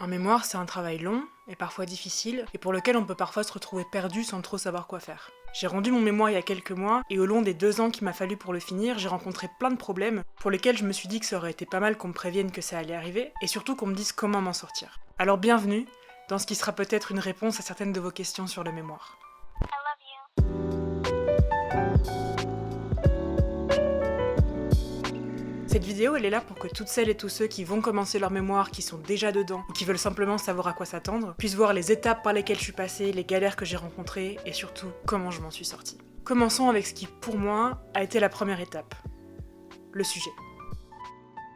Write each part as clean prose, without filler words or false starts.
Un mémoire, c'est un travail long et parfois difficile, et pour lequel on peut parfois se retrouver perdu sans trop savoir quoi faire. J'ai rendu mon mémoire il y a quelques mois, et au long des 2 ans qu'il m'a fallu pour le finir, j'ai rencontré plein de problèmes, pour lesquels je me suis dit que ça aurait été pas mal qu'on me prévienne que ça allait arriver, et surtout qu'on me dise comment m'en sortir. Alors bienvenue dans ce qui sera peut-être une réponse à certaines de vos questions sur le mémoire. Cette vidéo, elle est là pour que toutes celles et tous ceux qui vont commencer leur mémoire, qui sont déjà dedans, ou qui veulent simplement savoir à quoi s'attendre, puissent voir les étapes par lesquelles je suis passée, les galères que j'ai rencontrées, et surtout, comment je m'en suis sortie. Commençons avec ce qui, pour moi, a été la première étape. Le sujet.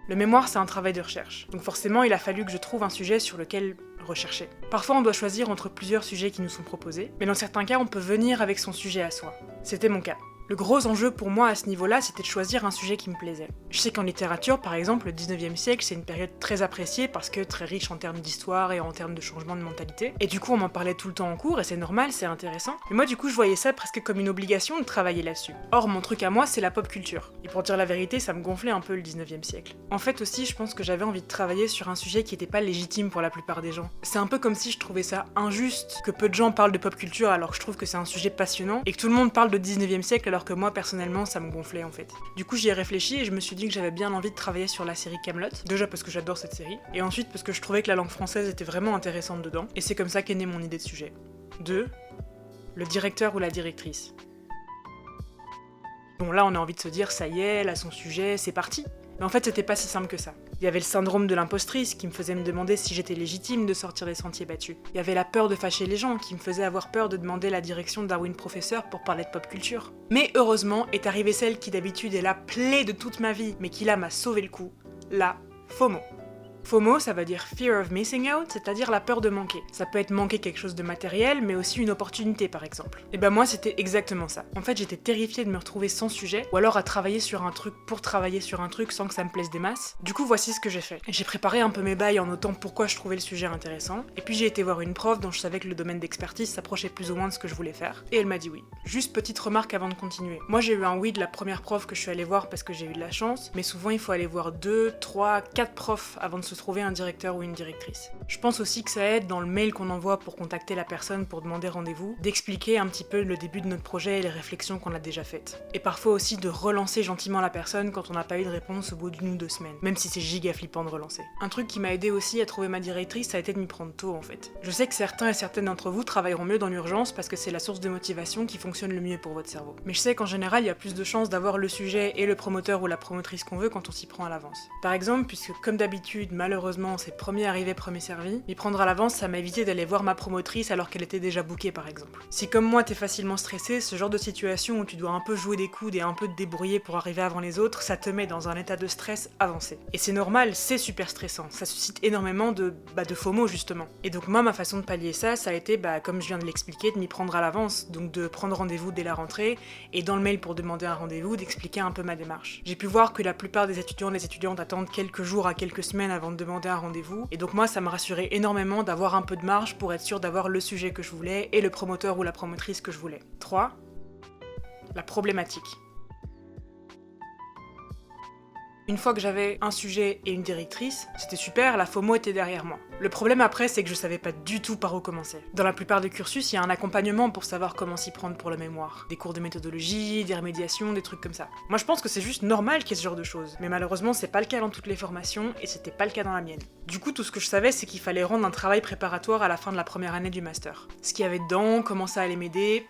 Le mémoire, c'est un travail de recherche, donc forcément, il a fallu que je trouve un sujet sur lequel rechercher. Parfois, on doit choisir entre plusieurs sujets qui nous sont proposés, mais dans certains cas, on peut venir avec son sujet à soi. C'était mon cas. Le gros enjeu pour moi à ce niveau-là, c'était de choisir un sujet qui me plaisait. Je sais qu'en littérature, par exemple, le 19e siècle, c'est une période très appréciée parce que très riche en termes d'histoire et en termes de changement de mentalité. Et du coup, on m'en parlait tout le temps en cours, et c'est normal, c'est intéressant. Mais moi, du coup, je voyais ça presque comme une obligation de travailler là-dessus. Or, mon truc à moi, c'est la pop culture. Et pour dire la vérité, ça me gonflait un peu le 19e siècle. En fait aussi, je pense que j'avais envie de travailler sur un sujet qui était pas légitime pour la plupart des gens. C'est un peu comme si je trouvais ça injuste que peu de gens parlent de pop culture alors que je trouve que c'est un sujet passionnant, et que tout le monde parle de 19e siècle alors que moi, personnellement, ça me gonflait en fait. Du coup, j'y ai réfléchi et je me suis dit que j'avais bien envie de travailler sur la série Kaamelott. Déjà parce que j'adore cette série, et ensuite parce que je trouvais que la langue française était vraiment intéressante dedans, et c'est comme ça qu'est née mon idée de sujet. 2. Le directeur ou la directrice. Bon, là, on a envie de se dire, ça y est, elle a son sujet, c'est parti. Mais en fait, c'était pas si simple que ça. Il y avait le syndrome de l'impostrice qui me faisait me demander si j'étais légitime de sortir des sentiers battus. Il y avait la peur de fâcher les gens qui me faisait avoir peur de demander la direction de Darwin Professeur pour parler de pop culture. Mais heureusement, est arrivée celle qui d'habitude est la plaie de toute ma vie, mais qui là m'a sauvé le coup, la FOMO. FOMO, ça veut dire Fear of Missing Out, c'est-à-dire la peur de manquer. Ça peut être manquer quelque chose de matériel, mais aussi une opportunité par exemple. Et ben moi c'était exactement ça. En fait j'étais terrifiée de me retrouver sans sujet, ou alors à travailler sur un truc pour travailler sur un truc sans que ça me plaise des masses. Du coup voici ce que j'ai fait. J'ai préparé un peu mes bails en notant pourquoi je trouvais le sujet intéressant, et puis j'ai été voir une prof dont je savais que le domaine d'expertise s'approchait plus ou moins de ce que je voulais faire, et elle m'a dit oui. Juste petite remarque avant de continuer. Moi j'ai eu un oui de la première prof que je suis allée voir parce que j'ai eu de la chance, mais souvent il faut aller voir 2, 3, 4 profs avant de se trouver un directeur ou une directrice. Je pense aussi que ça aide dans le mail qu'on envoie pour contacter la personne pour demander rendez-vous, d'expliquer un petit peu le début de notre projet et les réflexions qu'on a déjà faites. Et parfois aussi de relancer gentiment la personne quand on n'a pas eu de réponse au bout d'1 ou 2 semaines, même si c'est giga flippant de relancer. Un truc qui m'a aidé aussi à trouver ma directrice, ça a été de m'y prendre tôt en fait. Je sais que certains et certaines d'entre vous travailleront mieux dans l'urgence parce que c'est la source de motivation qui fonctionne le mieux pour votre cerveau. Mais je sais qu'en général, il y a plus de chances d'avoir le sujet et le promoteur ou la promotrice qu'on veut quand on s'y prend à l'avance. Par exemple, puisque comme d'habitude, malheureusement, c'est premier arrivé, premier servi, m'y prendre à l'avance, ça m'a évité d'aller voir ma promotrice alors qu'elle était déjà bookée par exemple. Si comme moi t'es facilement stressé, ce genre de situation où tu dois un peu jouer des coudes et un peu te débrouiller pour arriver avant les autres, ça te met dans un état de stress avancé. Et c'est normal, c'est super stressant, ça suscite énormément de FOMO justement. Et donc moi ma façon de pallier ça, ça a été, comme je viens de l'expliquer, de m'y prendre à l'avance, donc de prendre rendez-vous dès la rentrée, et dans le mail pour demander un rendez-vous, d'expliquer un peu ma démarche. J'ai pu voir que la plupart des étudiants et des étudiantes attendent quelques jours à quelques semaines avant de demander un rendez-vous, et donc moi ça me rassurait énormément d'avoir un peu de marge pour être sûr d'avoir le sujet que je voulais et le promoteur ou la promotrice que je voulais. 3. La problématique. Une fois que j'avais un sujet et une directrice, c'était super, la FOMO était derrière moi. Le problème après, c'est que je savais pas du tout par où commencer. Dans la plupart des cursus, il y a un accompagnement pour savoir comment s'y prendre pour le mémoire. Des cours de méthodologie, des remédiations, des trucs comme ça. Moi je pense que c'est juste normal qu'il y ait ce genre de choses, mais malheureusement c'est pas le cas dans toutes les formations et c'était pas le cas dans la mienne. Du coup tout ce que je savais c'est qu'il fallait rendre un travail préparatoire à la fin de la première année du master. Ce qu'il y avait dedans, comment ça allait m'aider...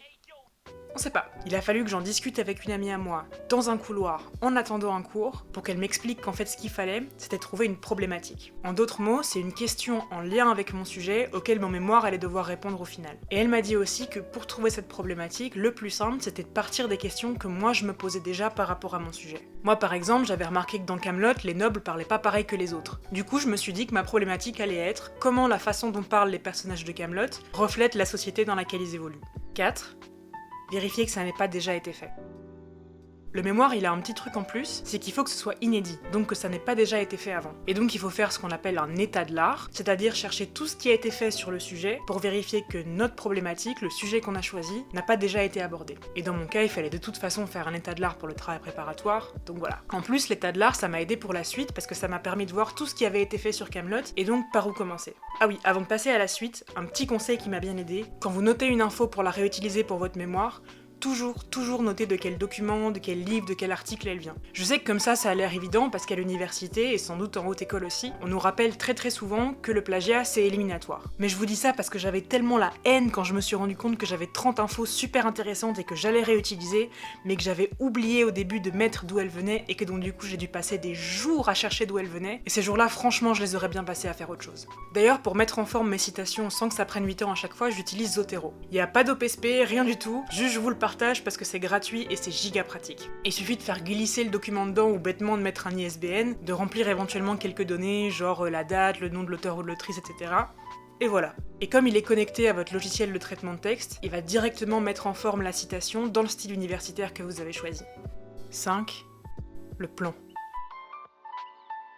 On sait pas. Il a fallu que j'en discute avec une amie à moi, dans un couloir, en attendant un cours, pour qu'elle m'explique qu'en fait ce qu'il fallait, c'était trouver une problématique. En d'autres mots, c'est une question en lien avec mon sujet, auquel mon mémoire allait devoir répondre au final. Et elle m'a dit aussi que pour trouver cette problématique, le plus simple, c'était de partir des questions que moi je me posais déjà par rapport à mon sujet. Moi par exemple, j'avais remarqué que dans Kaamelott, les nobles parlaient pas pareil que les autres. Du coup, je me suis dit que ma problématique allait être comment la façon dont parlent les personnages de Kaamelott reflète la société dans laquelle ils évoluent. 4. Vérifier que ça n'ait pas déjà été fait. Le mémoire, il a un petit truc en plus, c'est qu'il faut que ce soit inédit, donc que ça n'ait pas déjà été fait avant. Et donc il faut faire ce qu'on appelle un état de l'art, c'est-à-dire chercher tout ce qui a été fait sur le sujet pour vérifier que notre problématique, le sujet qu'on a choisi, n'a pas déjà été abordé. Et dans mon cas, il fallait de toute façon faire un état de l'art pour le travail préparatoire, donc voilà. En plus, l'état de l'art, ça m'a aidé pour la suite parce que ça m'a permis de voir tout ce qui avait été fait sur Kaamelott et donc par où commencer. Ah oui, avant de passer à la suite, un petit conseil qui m'a bien aidé, quand vous notez une info pour la réutiliser pour votre mémoire, toujours noter de quel document, de quel livre, de quel article elle vient. Je sais que comme ça a l'air évident parce qu'à l'université, et sans doute en haute école aussi, on nous rappelle très souvent que le plagiat c'est éliminatoire. Mais je vous dis ça parce que j'avais tellement la haine quand je me suis rendu compte que j'avais 30 infos super intéressantes et que j'allais réutiliser, mais que j'avais oublié au début de mettre d'où elles venaient et que donc du coup j'ai dû passer des jours à chercher d'où elles venaient, et ces jours-là franchement je les aurais bien passés à faire autre chose. D'ailleurs pour mettre en forme mes citations sans que ça prenne 8 ans à chaque fois, j'utilise Zotero. Il n'y a pas d'OPSP, rien du tout, juste je vous le partage parce que c'est gratuit et c'est giga pratique. Il suffit de faire glisser le document dedans ou bêtement de mettre un ISBN, de remplir éventuellement quelques données, genre la date, le nom de l'auteur ou de l'autrice, etc. Et voilà. Et comme il est connecté à votre logiciel de traitement de texte, il va directement mettre en forme la citation dans le style universitaire que vous avez choisi. 5. Le plan.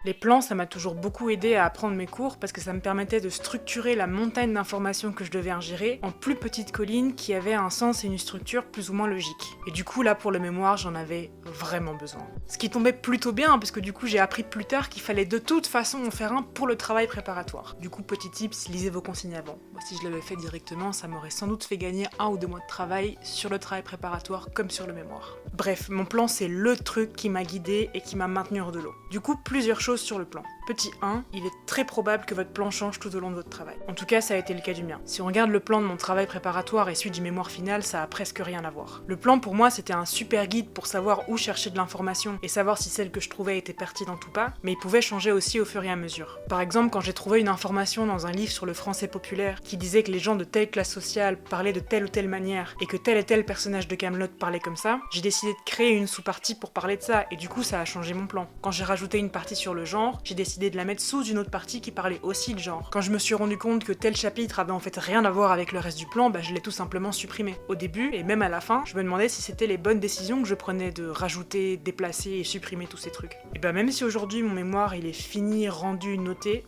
Les plans, ça m'a toujours beaucoup aidé à apprendre mes cours parce que ça me permettait de structurer la montagne d'informations que je devais ingérer en plus petites collines qui avaient un sens et une structure plus ou moins logique. Et du coup, là, pour le mémoire, j'en avais vraiment besoin. Ce qui tombait plutôt bien parce que du coup, j'ai appris plus tard qu'il fallait de toute façon en faire un pour le travail préparatoire. Du coup, petit tips, lisez vos consignes avant. Moi, si je l'avais fait directement, ça m'aurait sans doute fait gagner 1 ou 2 mois de travail sur le travail préparatoire comme sur le mémoire. Bref, mon plan, c'est le truc qui m'a guidé et qui m'a maintenu hors de l'eau. Du coup, plusieurs choses sur le plan. Petit 1, il est très probable que votre plan change tout au long de votre travail. En tout cas, ça a été le cas du mien. Si on regarde le plan de mon travail préparatoire et celui du mémoire final, ça a presque rien à voir. Le plan pour moi, c'était un super guide pour savoir où chercher de l'information et savoir si celle que je trouvais était pertinente ou pas, mais il pouvait changer aussi au fur et à mesure. Par exemple, quand j'ai trouvé une information dans un livre sur le français populaire qui disait que les gens de telle classe sociale parlaient de telle ou telle manière et que tel et tel personnage de Kaamelott parlait comme ça, j'ai décidé de créer une sous-partie pour parler de ça et du coup ça a changé mon plan. Quand j'ai rajouté une partie sur le genre, j'ai décidé de la mettre sous une autre partie qui parlait aussi de genre. Quand je me suis rendu compte que tel chapitre avait en fait rien à voir avec le reste du plan, je l'ai tout simplement supprimé. Au début, et même à la fin, je me demandais si c'était les bonnes décisions que je prenais de rajouter, déplacer et supprimer tous ces trucs. Et même si aujourd'hui mon mémoire il est fini, rendu, noté,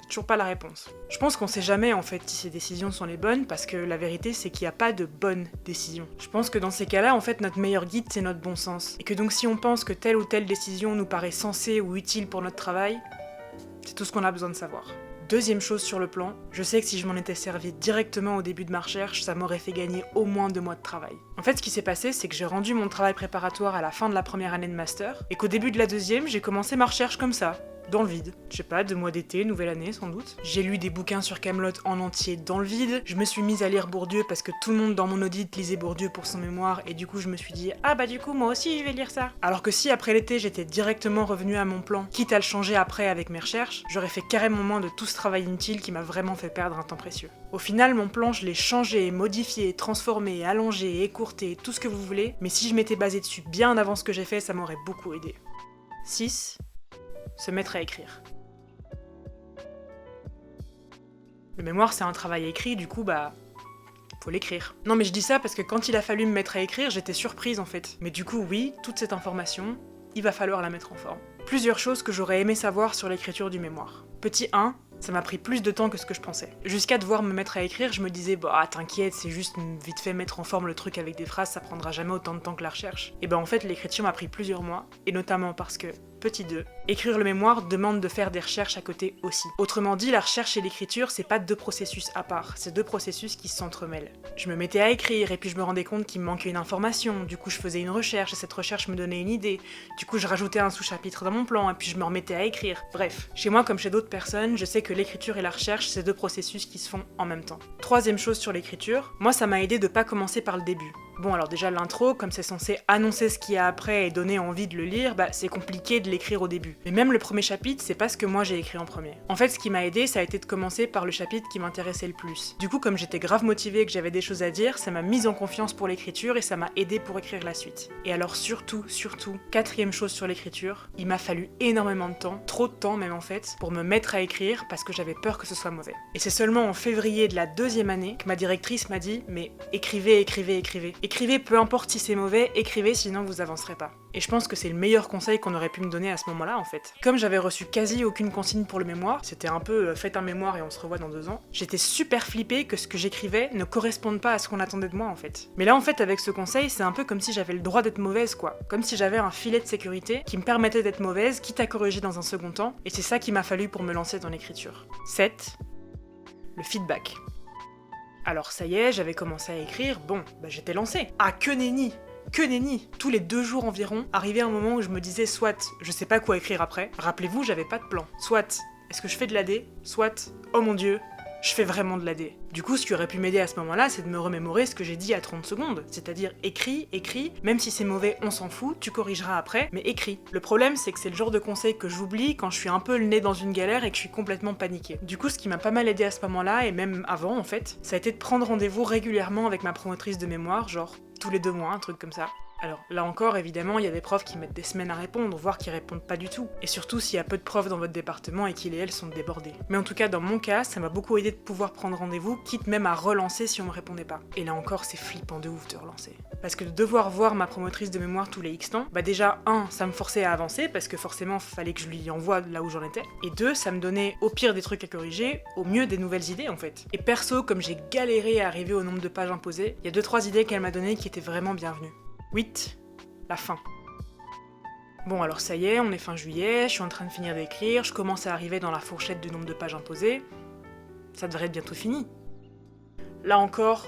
c'est toujours pas la réponse. Je pense qu'on sait jamais en fait si ces décisions sont les bonnes parce que la vérité c'est qu'il n'y a pas de bonnes décisions. Je pense que dans ces cas-là, en fait, notre meilleur guide c'est notre bon sens. Et que donc si on pense que telle ou telle décision nous paraît sensée ou utile pour notre travail, c'est tout ce qu'on a besoin de savoir. Deuxième chose sur le plan, je sais que si je m'en étais servi directement au début de ma recherche, ça m'aurait fait gagner au moins 2 mois de travail. En fait, ce qui s'est passé, c'est que j'ai rendu mon travail préparatoire à la fin de la première année de master, et qu'au début de la deuxième, j'ai commencé ma recherche comme ça, dans le vide. Je sais pas, 2 mois d'été, nouvelle année sans doute. J'ai lu des bouquins sur Kaamelott en entier dans le vide, je me suis mise à lire Bourdieu parce que tout le monde dans mon audit lisait Bourdieu pour son mémoire, et du coup je me suis dit « Ah du coup moi aussi je vais lire ça !» Alors que si après l'été j'étais directement revenue à mon plan, quitte à le changer après avec mes recherches, j'aurais fait carrément moins de tout ce travail inutile qui m'a vraiment fait perdre un temps précieux. Au final, mon plan, je l'ai changé, modifié, transformé, allongé, écourté, tout ce que vous voulez, mais si je m'étais basée dessus bien avant ce que j'ai fait, ça m'aurait beaucoup aidé. 6. Se mettre à écrire. Le mémoire, c'est un travail écrit, du coup, faut l'écrire. Non mais je dis ça parce que quand il a fallu me mettre à écrire, j'étais surprise en fait. Mais du coup, oui, toute cette information, il va falloir la mettre en forme. Plusieurs choses que j'aurais aimé savoir sur l'écriture du mémoire. Petit 1, ça m'a pris plus de temps que ce que je pensais. Jusqu'à devoir me mettre à écrire, je me disais t'inquiète, c'est juste vite fait mettre en forme le truc avec des phrases, ça prendra jamais autant de temps que la recherche. Et en fait, l'écriture m'a pris plusieurs mois, et notamment parce que, petit 2, écrire le mémoire demande de faire des recherches à côté aussi. Autrement dit, la recherche et l'écriture, c'est pas 2 processus à part, c'est 2 processus qui s'entremêlent. Je me mettais à écrire, et puis je me rendais compte qu'il me manquait une information, du coup je faisais une recherche, et cette recherche me donnait une idée, du coup je rajoutais un sous-chapitre dans mon plan, et puis je me remettais à écrire. Bref, chez moi comme chez d'autres personnes, je sais que l'écriture et la recherche, c'est 2 processus qui se font en même temps. Troisième chose sur l'écriture, moi ça m'a aidé de pas commencer par le début. Bon alors déjà l'intro, comme c'est censé annoncer ce qu'il y a après et donner envie de le lire, c'est compliqué de l'écrire au début. Mais même le premier chapitre, c'est pas ce que moi j'ai écrit en premier. En fait ce qui m'a aidé, ça a été de commencer par le chapitre qui m'intéressait le plus. Du coup comme j'étais grave motivée et que j'avais des choses à dire, ça m'a mise en confiance pour l'écriture et ça m'a aidé pour écrire la suite. Et alors surtout, quatrième chose sur l'écriture, il m'a fallu énormément de temps, trop de temps même en fait, pour me mettre à écrire parce que j'avais peur que ce soit mauvais. Et c'est seulement en février de la 2e année que ma directrice m'a dit « Mais écrivez. Écrivez, peu importe si c'est mauvais, écrivez sinon vous avancerez pas. Et je pense que c'est le meilleur conseil qu'on aurait pu me donner à ce moment-là en fait. Comme j'avais reçu quasi aucune consigne pour le mémoire, c'était un peu faites un mémoire et on se revoit dans 2 ans, j'étais super flippée que ce que j'écrivais ne corresponde pas à ce qu'on attendait de moi en fait. Mais là en fait avec ce conseil, c'est un peu comme si j'avais le droit d'être mauvaise quoi. Comme si j'avais un filet de sécurité qui me permettait d'être mauvaise, quitte à corriger dans un second temps, et c'est ça qui m'a fallu pour me lancer dans l'écriture. 7. Le feedback. Alors ça y est, j'avais commencé à écrire, bon, bah j'étais lancée. Ah que nenni! Que nenni! Tous les 2 jours environ, arrivait un moment où je me disais soit je sais pas quoi écrire après, rappelez-vous j'avais pas de plan, soit est-ce que je fais de l'AD, soit oh mon dieu, je fais vraiment de l'AD. Du coup, ce qui aurait pu m'aider à ce moment-là, c'est de me remémorer ce que j'ai dit à 30 secondes, c'est-à-dire écris, même si c'est mauvais, on s'en fout, tu corrigeras après, mais écris. Le problème, c'est que c'est le genre de conseil que j'oublie quand je suis un peu le nez dans une galère et que je suis complètement paniquée. Du coup, ce qui m'a pas mal aidé à ce moment-là, et même avant en fait, ça a été de prendre rendez-vous régulièrement avec ma promotrice de mémoire, genre tous les 2 mois, un truc comme ça. Alors là encore, évidemment, il y a des profs qui mettent des semaines à répondre, voire qui répondent pas du tout. Et surtout s'il y a peu de profs dans votre département et qu'ils et elles sont débordés. Mais en tout cas, dans mon cas, ça m'a beaucoup aidé de pouvoir prendre rendez-vous, quitte même à relancer si on me répondait pas. Et là encore, c'est flippant de ouf de relancer. Parce que de devoir voir ma promotrice de mémoire tous les X temps, bah déjà, 1, ça me forçait à avancer, parce que forcément, fallait que je lui envoie là où j'en étais. Et 2, ça me donnait au pire des trucs à corriger, au mieux des nouvelles idées en fait. Et perso, comme j'ai galéré à arriver au nombre de pages imposées, il y a 2-3 idées qu'elle m'a données qui étaient vraiment bienvenues. 8. La fin. Bon alors ça y est, on est fin juillet, je suis en train de finir d'écrire, je commence à arriver dans la fourchette du nombre de pages imposées. Ça devrait être bientôt fini. Là encore,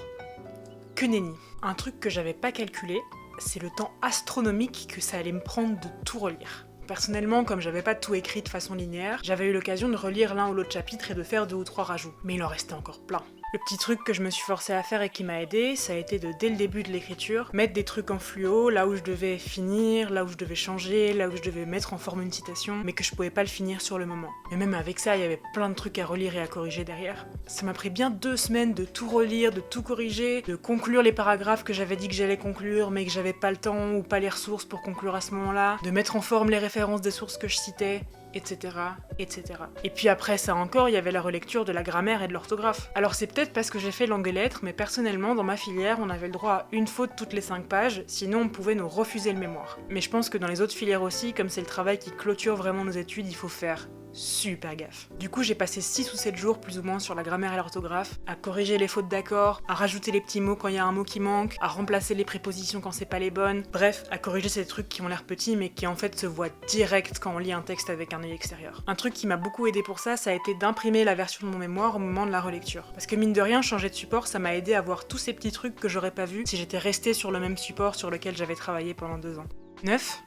que nenni. Un truc que j'avais pas calculé, c'est le temps astronomique que ça allait me prendre de tout relire. Personnellement, comme j'avais pas tout écrit de façon linéaire, j'avais eu l'occasion de relire l'un ou l'autre chapitre et de faire 2 ou 3 rajouts. Mais il en restait encore plein. Le petit truc que je me suis forcée à faire et qui m'a aidé, ça a été de, dès le début de l'écriture, mettre des trucs en fluo, là où je devais finir, là où je devais changer, là où je devais mettre en forme une citation, mais que je pouvais pas le finir sur le moment. Et même avec ça, il y avait plein de trucs à relire et à corriger derrière. Ça m'a pris bien 2 semaines de tout relire, de tout corriger, de conclure les paragraphes que j'avais dit que j'allais conclure, mais que j'avais pas le temps ou pas les ressources pour conclure à ce moment-là, de mettre en forme les références des sources que je citais, etc., etc. Et puis après ça encore, il y avait la relecture de la grammaire et de l'orthographe. Alors c'est peut-être parce que j'ai fait langue et lettres, mais personnellement, dans ma filière, on avait le droit à une faute toutes les 5 pages, sinon on pouvait nous refuser le mémoire. Mais je pense que dans les autres filières aussi, comme c'est le travail qui clôture vraiment nos études, il faut faire super gaffe. Du coup, j'ai passé 6 ou 7 jours plus ou moins sur la grammaire et l'orthographe, à corriger les fautes d'accord, à rajouter les petits mots quand il y a un mot qui manque, à remplacer les prépositions quand c'est pas les bonnes, bref, à corriger ces trucs qui ont l'air petits mais qui en fait se voient direct quand on lit un texte avec un œil extérieur. Un truc qui m'a beaucoup aidé pour ça, ça a été d'imprimer la version de mon mémoire au moment de la relecture. Parce que mine de rien, changer de support, ça m'a aidé à voir tous ces petits trucs que j'aurais pas vus si j'étais restée sur le même support sur lequel j'avais travaillé pendant 2 ans. 9.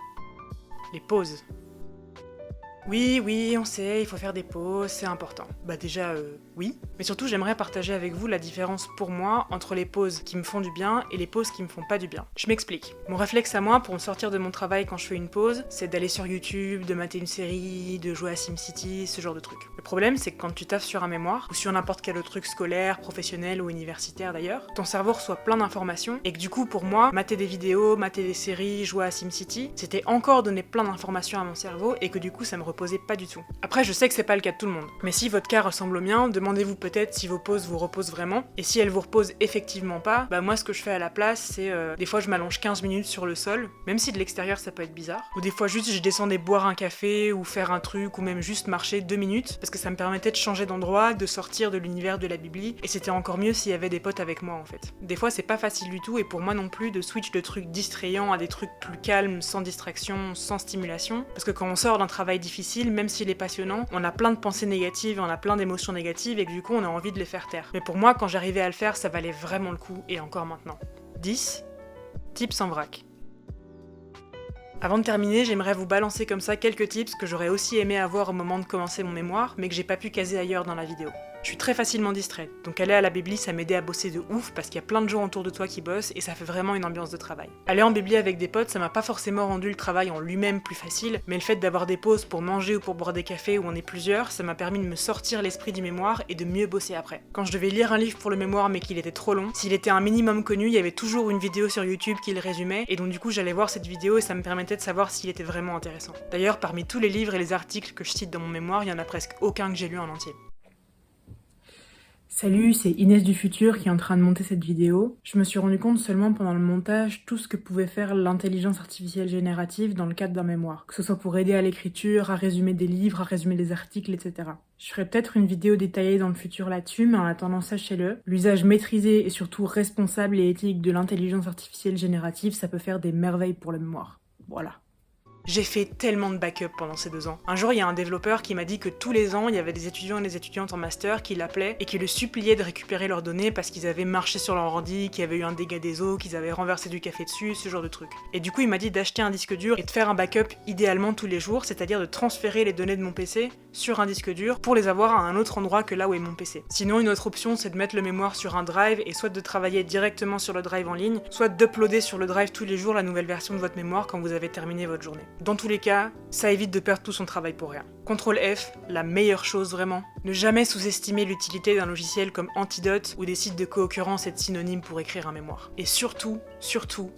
Les pauses. Oui, on sait, il faut faire des pauses, c'est important. Bah déjà, oui. Mais surtout, j'aimerais partager avec vous la différence pour moi entre les pauses qui me font du bien et les pauses qui me font pas du bien. Je m'explique. Mon réflexe à moi pour me sortir de mon travail quand je fais une pause, c'est d'aller sur YouTube, de mater une série, de jouer à SimCity, ce genre de trucs. Le problème, c'est que quand tu taffes sur un mémoire, ou sur n'importe quel autre truc scolaire, professionnel ou universitaire d'ailleurs, ton cerveau reçoit plein d'informations et que du coup, pour moi, mater des vidéos, mater des séries, jouer à SimCity, c'était encore donner plein d'informations à mon cerveau et que du coup, ça me reposait pas du tout. Après, je sais que c'est pas le cas de tout le monde. Mais si votre cas ressemble au mien, demandez-vous peut-être si vos pauses vous reposent vraiment. Et si elles vous reposent effectivement pas, bah moi ce que je fais à la place, c'est des fois je m'allonge 15 minutes sur le sol, même si de l'extérieur ça peut être bizarre. Ou des fois juste je descendais boire un café ou faire un truc ou même juste marcher 2 minutes parce que ça me permettait de changer d'endroit, de sortir de l'univers de la bibli et c'était encore mieux s'il y avait des potes avec moi en fait. Des fois c'est pas facile du tout et pour moi non plus de switch de trucs distrayants à des trucs plus calmes, sans distraction, sans stimulation. Parce que quand on sort d'un travail difficile, même s'il est passionnant, on a plein de pensées négatives, on a plein d'émotions négatives et que du coup on a envie de les faire taire. Mais pour moi, quand j'arrivais à le faire, ça valait vraiment le coup et encore maintenant. 10. Tips en vrac. Avant de terminer, j'aimerais vous balancer comme ça quelques tips que j'aurais aussi aimé avoir au moment de commencer mon mémoire, mais que j'ai pas pu caser ailleurs dans la vidéo. Je suis très facilement distraite, donc aller à la bibli ça m'aidait à bosser de ouf parce qu'il y a plein de gens autour de toi qui bossent et ça fait vraiment une ambiance de travail. Aller en bibli avec des potes, ça m'a pas forcément rendu le travail en lui-même plus facile, mais le fait d'avoir des pauses pour manger ou pour boire des cafés où on est plusieurs, ça m'a permis de me sortir l'esprit du mémoire et de mieux bosser après. Quand je devais lire un livre pour le mémoire mais qu'il était trop long, s'il était un minimum connu, il y avait toujours une vidéo sur YouTube qui le résumait et donc du coup j'allais voir cette vidéo et ça me permettait de savoir s'il était vraiment intéressant. D'ailleurs, parmi tous les livres et les articles que je cite dans mon mémoire, il y en a presque aucun que j'ai lu en entier. Salut, c'est Inès du futur qui est en train de monter cette vidéo. Je me suis rendu compte seulement pendant le montage tout ce que pouvait faire l'intelligence artificielle générative dans le cadre d'un mémoire. Que ce soit pour aider à l'écriture, à résumer des livres, à résumer des articles, etc. Je ferai peut-être une vidéo détaillée dans le futur là-dessus, mais en attendant, sachez-le, l'usage maîtrisé et surtout responsable et éthique de l'intelligence artificielle générative, ça peut faire des merveilles pour la mémoire. Voilà. J'ai fait tellement de backup pendant ces 2 ans. Un jour, il y a un développeur qui m'a dit que tous les ans, il y avait des étudiants et des étudiantes en master qui l'appelaient et qui le suppliaient de récupérer leurs données parce qu'ils avaient marché sur leur ordi, qu'il y avait eu un dégât des eaux, qu'ils avaient renversé du café dessus, ce genre de trucs. Et du coup, il m'a dit d'acheter un disque dur et de faire un backup idéalement tous les jours, c'est-à-dire de transférer les données de mon PC sur un disque dur pour les avoir à un autre endroit que là où est mon PC. Sinon, une autre option, c'est de mettre le mémoire sur un drive et soit de travailler directement sur le drive en ligne, soit d'uploader sur le drive tous les jours la nouvelle version de votre mémoire quand vous avez terminé votre journée. Dans tous les cas, ça évite de perdre tout son travail pour rien. CTRL F, la meilleure chose vraiment. Ne jamais sous-estimer l'utilité d'un logiciel comme Antidote ou des sites de co-occurrence être synonyme pour écrire un mémoire. Et surtout,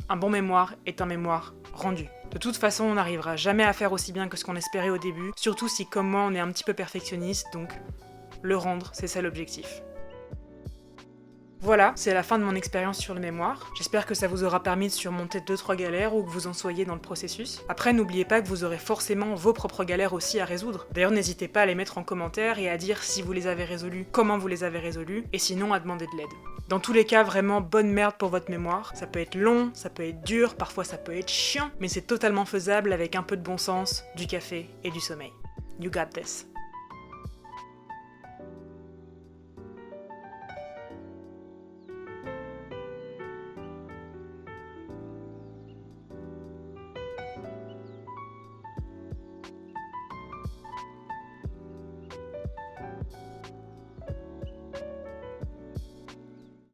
un bon mémoire est un mémoire rendu. De toute façon, on n'arrivera jamais à faire aussi bien que ce qu'on espérait au début, surtout si comme moi on est un petit peu perfectionniste, donc le rendre, c'est ça l'objectif. Voilà, c'est la fin de mon expérience sur le mémoire. J'espère que ça vous aura permis de surmonter 2-3 galères ou que vous en soyez dans le processus. Après, n'oubliez pas que vous aurez forcément vos propres galères aussi à résoudre. D'ailleurs, n'hésitez pas à les mettre en commentaire et à dire si vous les avez résolues, comment vous les avez résolues, et sinon à demander de l'aide. Dans tous les cas, vraiment bonne merde pour votre mémoire. Ça peut être long, ça peut être dur, parfois ça peut être chiant, mais c'est totalement faisable avec un peu de bon sens, du café et du sommeil. You got this.